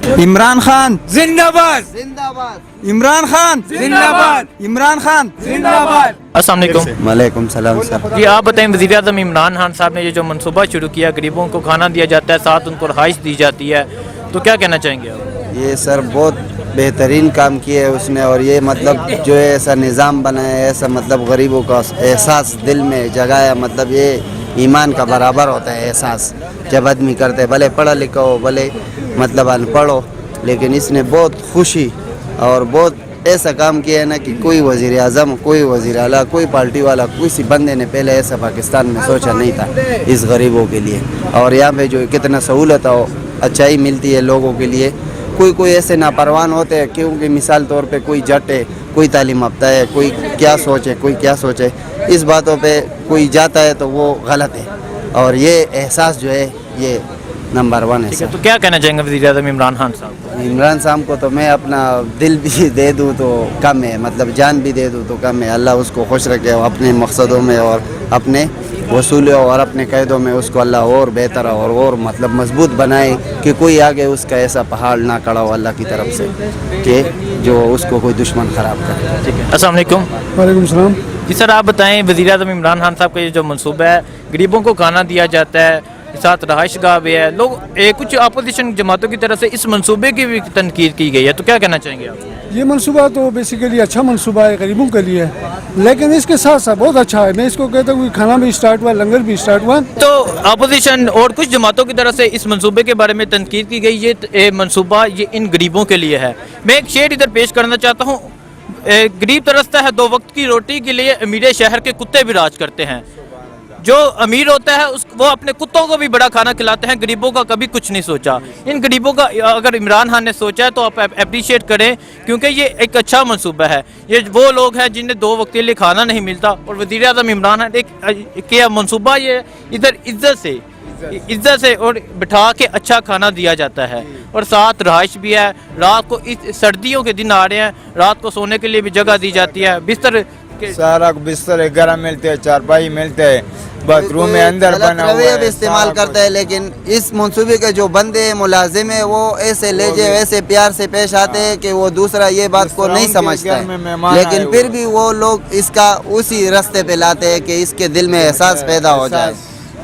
इमरान खान जिंदाबाद, इमरान खान जिंदाबाद, इमरान खान जिंदाबाद। अस्सलाम वालेकुम। वालेकुम सलाम सर। जी आप बताएं, वज़ीर आज़म इमरान खान साहब ने ये जो मनसूबा शुरू किया, गरीबों को खाना दिया जाता है, साथ उनको रहाइश दी जाती है, तो क्या कहना चाहेंगे आप? ये सर बहुत बेहतरीन काम किया है उसने, और ये मतलब जो है ऐसा निज़ाम बनाया है, ऐसा मतलब गरीबों का एहसास दिल में जगाया, मतलब ये ईमान का बराबर होता है एहसास जब आदमी करते हैं, भले पढ़ा लिखा हो भले मतलब अनपढ़ हो, लेकिन इसने बहुत खुशी और बहुत ऐसा काम किया है ना कि कोई वज़ीर आज़म, कोई वज़ीर आला, कोई पार्टी वाला, किसी बंदे ने पहले ऐसा पाकिस्तान में सोचा नहीं था इस गरीबों के लिए। और यहाँ पे जो कितना सहूलत हो, अच्छाई मिलती है लोगों के लिए। कोई ऐसे नापरवान होते हैं, क्योंकि मिसाल तौर पे कोई जट है, कोई तालीम याफ्ता है, कोई क्या सोचे, कोई क्या सोचे, इस बातों पे कोई जाता है तो वो गलत है। और ये एहसास जो है ये नंबर 1 है। तो क्या कहना चाहेंगे वज़ीर आज़म इमरान खान साहब? इमरान साहब को तो मैं अपना दिल भी दे दूँ तो कम है, मतलब जान भी दे दूँ तो कम है। अल्लाह उसको खुश रखे अपने मकसदों में और अपने वसूलों और अपने कैदों में, उसको अल्लाह और बेहतर और मतलब मजबूत बनाए कि कोई आगे उसका ऐसा पहाड़ ना खड़ा हो अल्लाह की तरफ से कि जो उसको कोई दुश्मन ख़राब करे। ठीक है, अस्सलाम वालेकुम। वालेकुम सलाम। जी सर, आप बताएं, वज़ीर आज़म इमरान खान साहब का ये जो मनसूबा है, गरीबों को खाना दिया जाता है, साथ रहाइश गाह भी है, लोग कुछ अपोजिशन जमातों की तरफ से इस मनसूबे की भी तनकीद की गई है, तो क्या कहना चाहेंगे आप? ये मनसूबा तो बेसिकली अच्छा मनसूबा है गरीबों के लिए, लेकिन इसके साथ साथ बहुत अच्छा है। मैं इसको कहता हूँ खाना भी स्टार्ट हुआ, लंगर भी स्टार्ट हुआ। तो अपोजिशन और कुछ जमातों की तरफ से इस मनसूबे के बारे में तनकीद की गई, ये मनसूबा ये इन गरीबों के लिए है। मैं एक शेर इधर पेश करना चाहता हूँ। गरीब तरसता है 2 वक्त की रोटी के लिए, अमीर शहर के कुत्ते भी राज करते हैं। जो अमीर होता है वो अपने कुत्तों को भी बड़ा खाना खिलाते हैं, गरीबों का कभी कुछ नहीं सोचा। इन गरीबों का अगर इमरान खान ने सोचा है तो आप अप्रिशिएट करें, क्योंकि ये एक अच्छा मनसूबा है। ये वो लोग हैं जिन्हें 2 वक्त के लिए खाना नहीं मिलता, और वज़ीर आज़म इमरान खान एक मनसूबा ये इधर इज्जत से और बिठा के अच्छा खाना दिया जाता है, और साथ रहाइश भी है। रात को इस सर्दियों के दिन आ रहे हैं, रात को सोने के लिए भी जगह दी जाती है, बिस्तर सारा बिस्तर गरम मिलते हैं, चारपाई मिलते हैं, बाथरूम में अंदर बना हुआ है, इस्तेमाल करता है। लेकिन इस मनसूबे के जो बंदे मुलाजिम है वो ऐसे लेजे वैसे प्यार से पेश आते हैं कि वो दूसरा ये बात को नहीं समझता है, लेकिन फिर भी वो लोग इसका उसी रास्ते पे लाते हैं कि इसके दिल में एहसास पैदा हो जाए।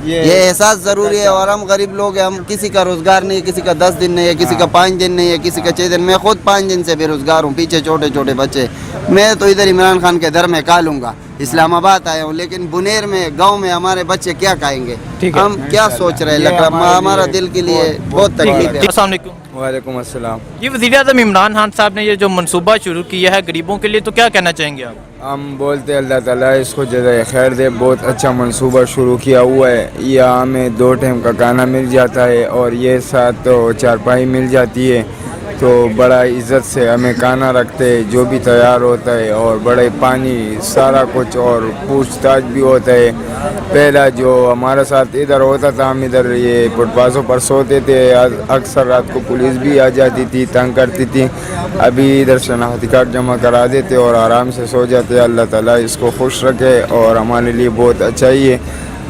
ये एहसास ज़रूरी है। और हम गरीब लोग हैं, हम किसी का रोज़गार नहीं है, किसी का 10 दिन नहीं है, किसी का 5 दिन नहीं है, किसी का 6 दिन। मैं खुद 5 दिन से बेरोज़गार हूँ, पीछे छोटे छोटे बच्चे। मैं तो इधर इमरान खान के दर में खा लूँगा, इस्लामाबाद आया हूँ, लेकिन बुनेर में गांव में हमारे बच्चे क्या खाएंगे? हम क्या सोच रहे हैं? लग रहा हमारा दिल के लिए बहुत तकलीफ है। अस्सलाम वालेकुम। वालेकुम अस्सलाम। ये वज़ीर आज़म इमरान खान साहब ने ये जो मनसूबा शुरू किया है गरीबों के लिए, तो क्या कहना चाहेंगे आप? हम बोलते हैं अल्लाह ताला इसको जज़ाए खैर दे, बहुत अच्छा मनसूबा शुरू किया हुआ है। यहाँ हमें 2 टाइम का खाना मिल जाता है, और ये साथ तो चारपाई मिल जाती है, तो बड़ा इज़्ज़त से हमें खाना रखते हैं जो भी तैयार होता है, और बड़े पानी सारा कुछ, और पूछताछ भी होता है। पहला जो हमारे साथ इधर होता था, हम इधर ये फुटपाथों पर सोते थे, अक्सर रात को पुलिस भी आ जाती थी, तंग करती थी। अभी इधर शनाख्ती कार्ड जमा करा देते और आराम से सो जाते। अल्लाह ताला इसको खुश रखे और हमारे लिए बहुत अच्छा ही है,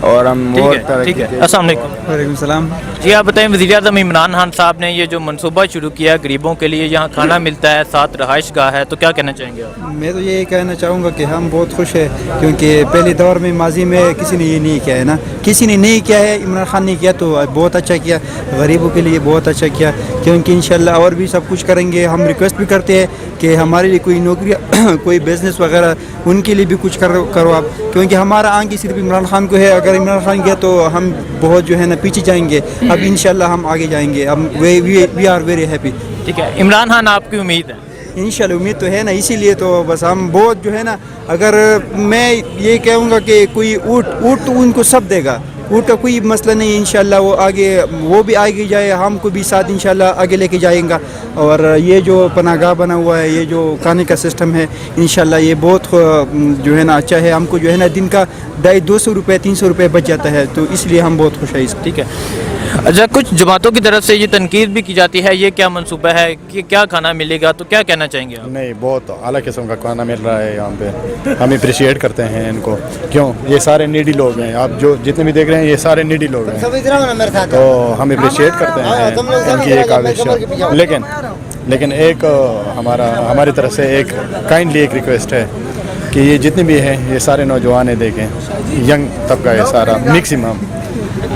और हम और तरक्की। अस्सलाम वालेकुम। वालेकुम सलाम। जी आप बताएं, वज़ीर आज़म इमरान खान साहब ने ये जो मनसूबा शुरू किया गरीबों के लिए, यहाँ खाना मिलता है, साथ रहाइश गाह है, तो क्या कहना चाहेंगे आप? मैं तो ये कहना चाहूँगा कि हम बहुत खुश हैं, क्योंकि पहले दौर में माजी में किसी ने ये नहीं किया है ना, किसी ने नहीं किया है। इमरान खान ने किया तो बहुत अच्छा किया, गरीबों के लिए बहुत अच्छा किया, क्योंकि इंशाल्लाह और भी सब कुछ करेंगे। हम रिक्वेस्ट भी करते हैं कि हमारे लिए कोई नौकरी कोई बिज़नेस वगैरह उनके लिए भी कुछ करो आप, क्योंकि हमारा आगे सिर्फ इमरान खान को है। अगर इमरान खान गया तो हम बहुत जो है ना पीछे जाएंगे। अब इंशाल्लाह हम आगे जाएंगे। हम वी आर वेरी हैप्पी। ठीक है, इमरान खान आपकी उम्मीद है? इंशाल्लाह उम्मीद तो है ना, इसीलिए तो बस हम बहुत जो है ना, अगर मैं ये कहूँगा कि कोई ऊँट तो उनको सब देगा, ऊँट का कोई मसला नहीं। इंशाल्लाह वो भी आगे जाए, हमको भी साथ इंशाल्लाह आगे लेके जाएगा। और ये जो पनाहगाह बना हुआ है, ये जो खाने का सिस्टम है, इंशाल्लाह ये बहुत जो है ना अच्छा है। हमको जो है ना दिन का 250 रुपये 300 रुपये बच जाता है, तो इसलिए हम बहुत खुश हैं। ठीक है। अच्छा, कुछ जमातों की तरफ से ये तनकीद भी की जाती है, ये क्या मंसूबा है कि क्या खाना मिलेगा, तो क्या कहना चाहेंगे आप? नहीं, बहुत आला किस्म का खाना मिल रहा है यहाँ पे, हम अप्रिशिएट करते हैं इनको। क्यों, ये सारे नीडी लोग हैं, आप जो जितने भी देख रहे हैं ये सारे नीडी लोग हैं, तो हम अप्रिशिएट करते हैं इनकी एक आवेश। लेकिन एक हमारी तरफ से एक काइंडली एक रिक्वेस्ट है कि ये जितने भी हैं ये सारे नौजवान हैं, देखें यंग तबका है सारा मैक्सिमम,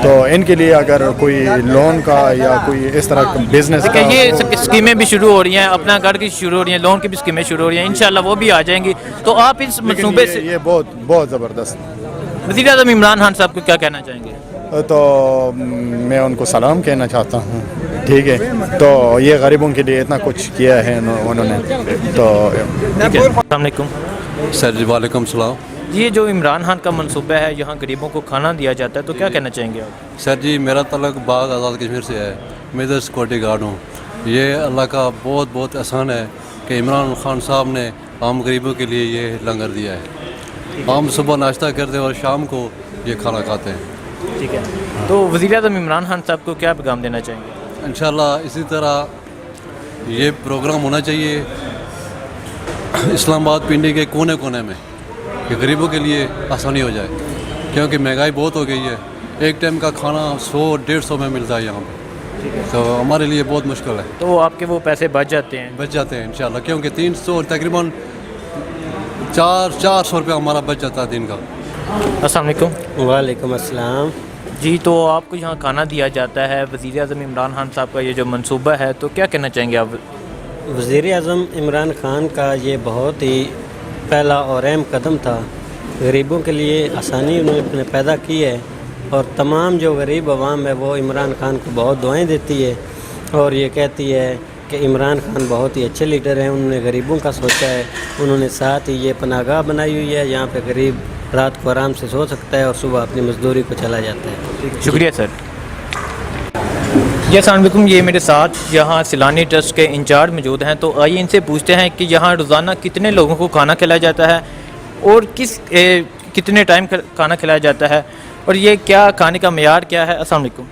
तो इनके लिए अगर कोई लोन का या कोई इस तरह का बिजनेस का, ये सब स्कीमें भी शुरू हो रही हैं, अपना घर की शुरू हो रही हैं, लोन की भी स्कीमें शुरू हो रही हैं, इंशाल्लाह वो भी आ जाएंगी। तो आप इस मंसूबे से ये बहुत बहुत ज़बरदस्त। वज़ीर आज़म इमरान खान साहब को क्या कहना चाहेंगे? तो मैं उनको सलाम कहना चाहता हूँ, ठीक है, तो ये गरीबों के लिए इतना कुछ किया है उन्होंने, तो अस्सलाम वालेकुम सर जी। वालेकुम सलाम। ये जो इमरान खान का मंसूबा है, यहाँ गरीबों को खाना दिया जाता है, तो क्या कहना चाहेंगे आप? सर जी, मेरा तल्लुक बाग आज़ाद कश्मीर से है, मैं इधर सिक्योरिटी गार्ड हूँ। ये अल्लाह का बहुत बहुत एहसान है कि इमरान खान साहब ने आम गरीबों के लिए ये लंगर दिया है। हम सुबह नाश्ता करते हैं और शाम को ये खाना खाते हैं। ठीक है, तो वज़ीर आज़म इमरान खान साहब को क्या पैगाम देना चाहेंगे? इंशाल्लाह इसी तरह ये प्रोग्राम होना चाहिए इस्लामाबाद पिंडी के कोने कोने में, कि गरीबों के लिए आसानी हो जाए, क्योंकि महंगाई बहुत हो गई है। एक टाइम का खाना 100-150 में मिलता है यहाँ पे, तो हमारे लिए बहुत मुश्किल है। तो आपके वो पैसे बच जाते हैं? बच जाते हैं इंशाल्लाह, क्योंकि 300 तकरीबन 400 रुपया हमारा बच जाता है दिन का। अस्सलाम वालेकुम। वालेकुम अस्सलाम। जी, तो आपको यहाँ खाना दिया जाता है, वज़ीर आज़म इमरान खान साहब का ये जो मंसूबा है, तो क्या कहना चाहेंगे आप? वज़ीर आज़म इमरान खान का ये बहुत ही पहला और अहम कदम था, गरीबों के लिए आसानी उन्होंने पैदा की है, और तमाम जो गरीब अवाम है वो इमरान खान को बहुत दुआएं देती है, और ये कहती है कि इमरान खान बहुत ही अच्छे लीडर हैं, उन्होंने गरीबों का सोचा है। उन्होंने साथ ही ये पनाहगाह बनाई हुई है, यहाँ पे गरीब रात को आराम से सो सकता है और सुबह अपनी मजदूरी को चला जाता है। शुक्रिया सर। जी अस्सलाम वालेकुम, ये मेरे साथ यहाँ सिलानी ट्रस्ट के इंचार्ज मौजूद हैं, तो आइए इनसे पूछते हैं कि यहाँ रोज़ाना कितने लोगों को खाना खिलाया जाता है और कितने टाइम खाना खिलाया जाता है, और ये क्या खाने का मेयार क्या है? अस्सलाम वालेकुम।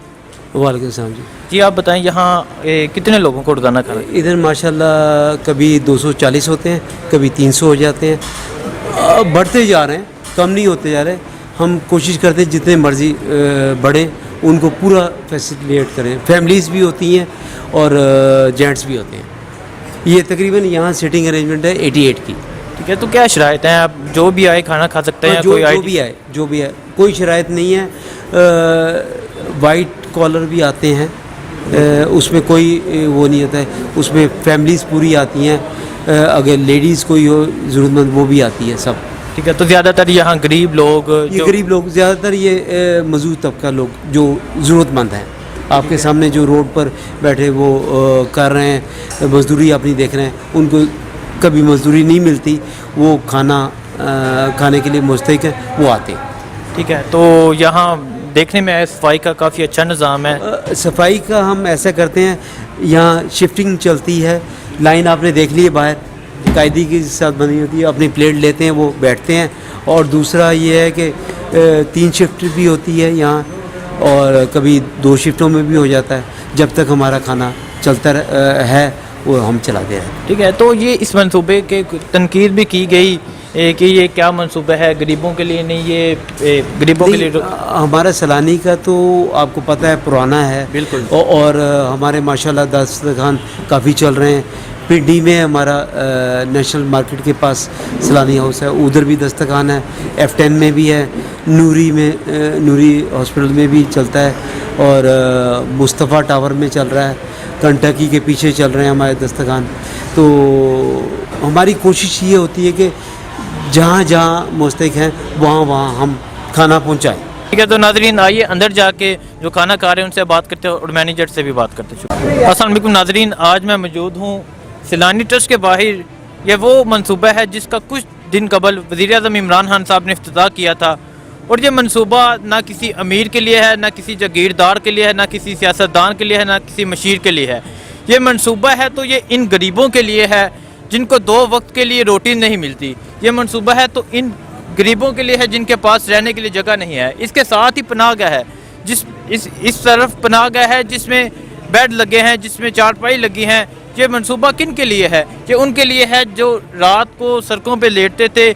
वालेकुम सलाम जी। जी, आप बताएं यहाँ कितने लोगों को रोज़ाना खाना? इधर माशाल्लाह कभी 240 होते हैं, कभी 300 हो जाते हैं, बढ़ते जा रहे हैं, कम नहीं होते जा रहे। हम कोशिश करते हैं जितने मर्ज़ी बढ़े उनको पूरा फैसिलिटेट करें। फैमिलीज़ भी होती हैं और जेंट्स भी होते हैं। ये तकरीबन यहाँ सिटिंग अरेंजमेंट है 88 की। ठीक है, तो क्या शराइत हैं? आप जो भी आए खाना खा सकते हैं? जो भी आए कोई शराइत नहीं है। वाइट कॉलर भी आते हैं, उसमें कोई वो नहीं होता है, उसमें फैमिलीज़ पूरी आती हैं। अगर लेडीज़ कोई हो ज़रूरतमंद वो भी आती है सब। ठीक है, तो ज़्यादातर यहाँ गरीब लोग ज़्यादातर ये मजदूर तबका लोग जो ज़रूरतमंद हैं, आपके सामने जो रोड पर बैठे वो कर रहे हैं, मजदूरी अपनी देख रहे हैं, उनको कभी मजदूरी नहीं मिलती, वो खाने के लिए मुस्तहिक हैं, वो आते हैं। ठीक है, तो यहाँ देखने में सफाई का काफ़ी अच्छा निज़ाम है। सफाई का हम ऐसा करते हैं, यहाँ शिफ्टिंग चलती है, लाइन आपने देख ली है बाहर, कायदे के साथ बनी होती है, अपनी प्लेट लेते हैं, वो बैठते हैं। और दूसरा ये है कि 3 शिफ्ट भी होती है यहाँ, और कभी 2 शिफ्टों में भी हो जाता है। जब तक हमारा खाना चलता है वो हम चलाते हैं। ठीक है, तो ये इस मंसूबे के तनकीद भी की गई कि ये क्या मंसूबा है, गरीबों के लिए नहीं, ये गरीबों के लिए। हमारा सलानी का तो आपको पता है पुराना है बिल्कुल, और हमारे माशाल्लाह दस्तरखान काफ़ी चल रहे हैं। पिंडी में हमारा नेशनल मार्केट के पास सलानी हाउस है, उधर भी दस्तरखान है। F10 में भी है, नूरी हॉस्पिटल में भी चलता है, और मुस्तफ़ा टावर में चल रहा है, कंटकी के पीछे चल रहे हैं हमारे दस्तरखान। तो हमारी कोशिश ये होती है कि जहाँ जहाँ मुस्तहिक हैं वहाँ हम खाना पहुँचाएँ। ठीक है, तो नाजरीन आइए अंदर जाके जो खाना खा रहे हैं उनसे बात करते हैं और मैनेजर से भी बात करते हैं। अस्सलाम वालेकुम नाजरीन, आज मैं मौजूद हूँ सिलानी ट्रस्ट के बाहर। ये वो मंसूबा है जिसका कुछ दिन कबल वज़ीर आज़म इमरान खान साहब ने इफ्तिताह किया था, और ये मंसूबा ना किसी अमीर के लिए है, ना किसी जागीरदार के लिए है, ना किसी सियासतदान के लिए है, ना किसी मशीर के लिए है। ये मंसूबा है तो ये इन गरीबों के लिए है जिनको 2 वक्त के लिए रोटी नहीं मिलती। ये मंसूबा है तो इन गरीबों के लिए है जिनके पास रहने के लिए जगह नहीं है। इसके साथ ही पनाहगाह है इस तरफ पनाह गह है जिसमें बेड लगे हैं, जिसमें चारपाई लगी हैं। ये मंसूबा किन के लिए है? ये उनके लिए है जो रात को सड़कों पे लेटते थे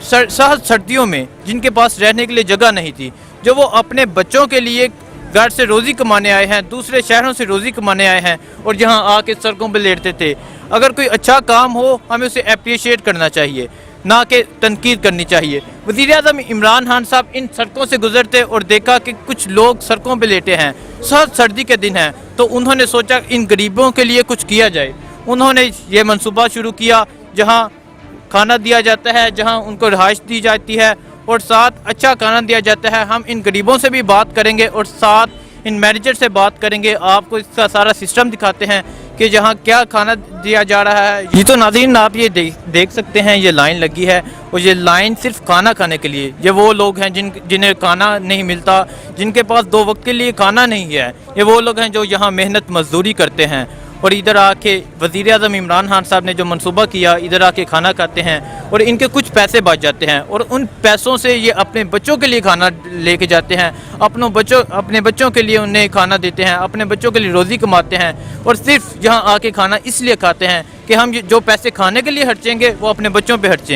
सख्त सर्दियों में, जिनके पास रहने के लिए जगह नहीं थी, जो वो अपने बच्चों के लिए घर से रोज़ी कमाने आए हैं, दूसरे शहरों से रोज़ी कमाने आए हैं और यहाँ आके सड़कों पे लेटते थे। अगर कोई अच्छा काम हो हमें उसे अप्रिशिएट करना चाहिए, ना कि तनकीद करनी चाहिए। वज़ीर-ए-आज़म इमरान खान साहब इन सड़कों से गुजरते और देखा कि कुछ लोग सड़कों पे लेटे हैं, सख्त सर्दी के दिन हैं, तो उन्होंने सोचा इन गरीबों के लिए कुछ किया जाए। उन्होंने ये मंसूबा शुरू किया जहाँ खाना दिया जाता है, जहाँ उनको रिहाइश दी जाती है और साथ अच्छा खाना दिया जाता है। हम इन गरीबों से भी बात करेंगे और साथ इन मैनेजर से बात करेंगे, आपको इसका सारा सिस्टम दिखाते हैं कि जहाँ क्या खाना दिया जा रहा है। ये तो नाज़रीन आप ये देख सकते हैं, ये लाइन लगी है और ये लाइन सिर्फ खाना खाने के लिए। ये वो लोग हैं जिन्हें खाना नहीं मिलता, जिनके पास 2 वक्त के लिए खाना नहीं है। ये वो लोग हैं जो यहाँ मेहनत मजदूरी करते हैं और इधर आके वज़ीर-ए-आज़म इमरान खान साहब ने जो मंसूबा किया, इधर आके खाना खाते हैं और इनके कुछ पैसे बच जाते हैं और उन पैसों से ये अपने बच्चों के लिए खाना लेके जाते हैं, अपने बच्चों के लिए उन्हें खाना देते हैं, अपने बच्चों के लिए रोज़ी कमाते हैं और सिर्फ यहाँ आके खाना इसलिए खाते हैं कि हम जो पैसे खाने के लिए खर्चेंगे वो अपने बच्चों पे खर्चें।